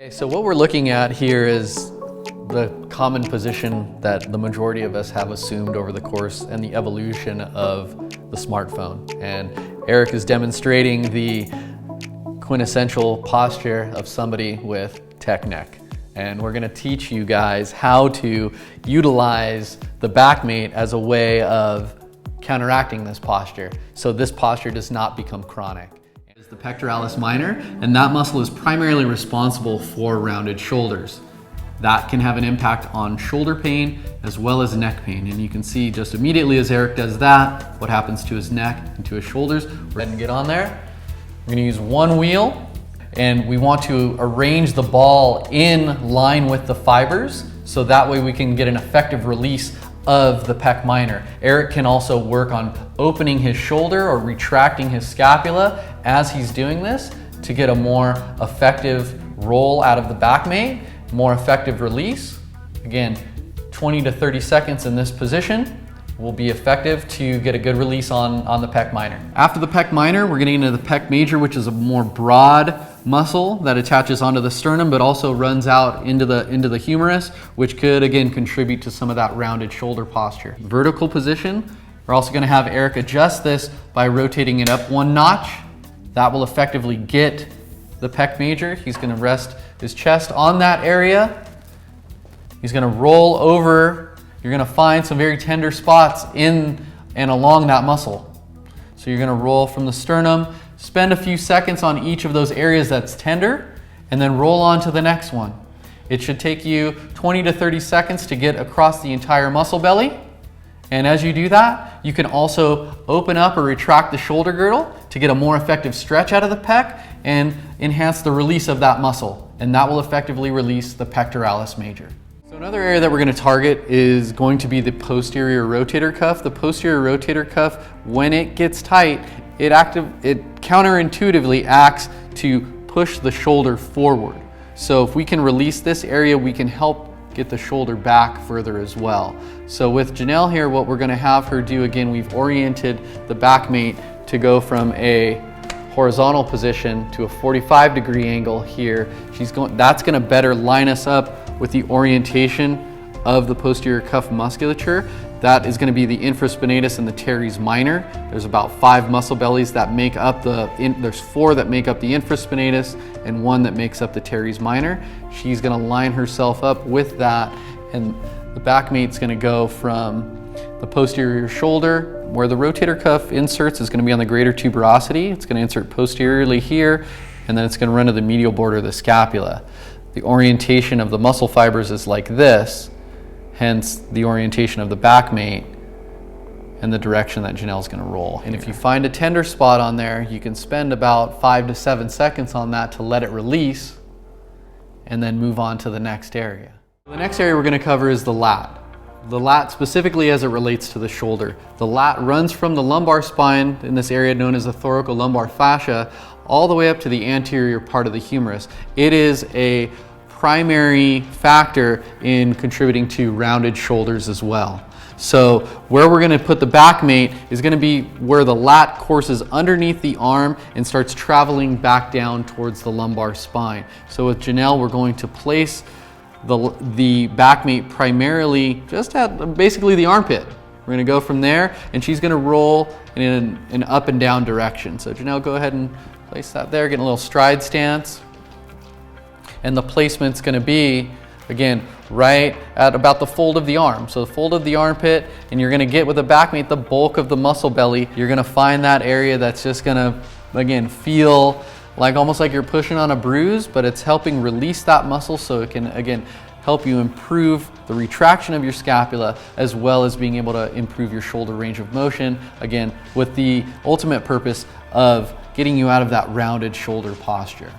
Okay, so what we're looking at here is the common position that the majority of us have assumed over the course and the evolution of the smartphone. And Eric is demonstrating the quintessential posture of somebody with tech neck. And we're going to teach you guys how to utilize the back mate as a way of counteracting this posture, so this posture does not become chronic. It's the pectoralis minor, and that muscle is primarily responsible for rounded shoulders. That can have an impact on shoulder pain as well as neck pain. And you can see just immediately as Eric does that, what happens to his neck and to his shoulders. Go ahead and get on there. We're gonna use one wheel, and we want to arrange the ball in line with the fibers, so that way we can get an effective release of the pec minor. Eric can also work on opening his shoulder or retracting his scapula as he's doing this to get a more effective roll out of the back mate, more effective release. Again, 20 to 30 seconds in this position will be effective to get a good release on the pec minor. After the pec minor, we're getting into the pec major, which is a more broad muscle that attaches onto the sternum but also runs out into the humerus, which could again contribute to some of that rounded shoulder posture. Vertical position, we're also going to have Eric adjust this by rotating it up one notch. That will effectively get the pec major. He's going to rest his chest on that area. He's going to roll over. You're going to find some very tender spots in and along that muscle. So you're going to roll from the sternum, spend a few seconds on each of those areas that's tender, and then roll on to the next one. It should take you 20 to 30 seconds to get across the entire muscle belly. And as you do that, you can also open up or retract the shoulder girdle to get a more effective stretch out of the pec and enhance the release of that muscle. And that will effectively release the pectoralis major. So another area that we're going to target is going to be the posterior rotator cuff. The posterior rotator cuff, when it gets tight, it counterintuitively acts to push the shoulder forward. So if we can release this area, we can help get the shoulder back further as well. So with Janelle here, what we're going to have her do, again, we've oriented the back mate to go from a horizontal position to a 45-degree angle here. That's going to better line us up with the orientation of the posterior cuff musculature. That is going to be the infraspinatus and the teres minor. There's about 5 muscle bellies that make up there's 4 that make up the infraspinatus and 1 that makes up the teres minor. She's going to line herself up with that, and the back mate's going to go from the posterior shoulder, where the rotator cuff inserts is going to be on the greater tuberosity. It's going to insert posteriorly here, and then it's going to run to the medial border of the scapula. The orientation of the muscle fibers is like this, hence the orientation of the back mate and the direction that Janelle's going to roll. And if you find a tender spot on there, you can spend about 5 to 7 seconds on that to let it release and then move on to the next area. The next area we're going to cover is the lat. The lat specifically as it relates to the shoulder. The lat runs from the lumbar spine in this area known as the thoracolumbar fascia all the way up to the anterior part of the humerus. It is a primary factor in contributing to rounded shoulders as well. So where we're going to put the back mate is going to be where the lat courses underneath the arm and starts traveling back down towards the lumbar spine. So with Janelle, we're going to place the back mate primarily just at basically the armpit. We're going to go from there, and she's going to roll in an up and down direction. So Janelle, go ahead and place that there, get a little stride stance. And the placement's going to be, again, right at about the fold of the arm. So the fold of the armpit, and you're going to get with the back mate the bulk of the muscle belly. You're going to find that area that's just going to, again, feel like almost like you're pushing on a bruise, but it's helping release that muscle so it can, again, help you improve the retraction of your scapula as well as being able to improve your shoulder range of motion, again, with the ultimate purpose of getting you out of that rounded shoulder posture.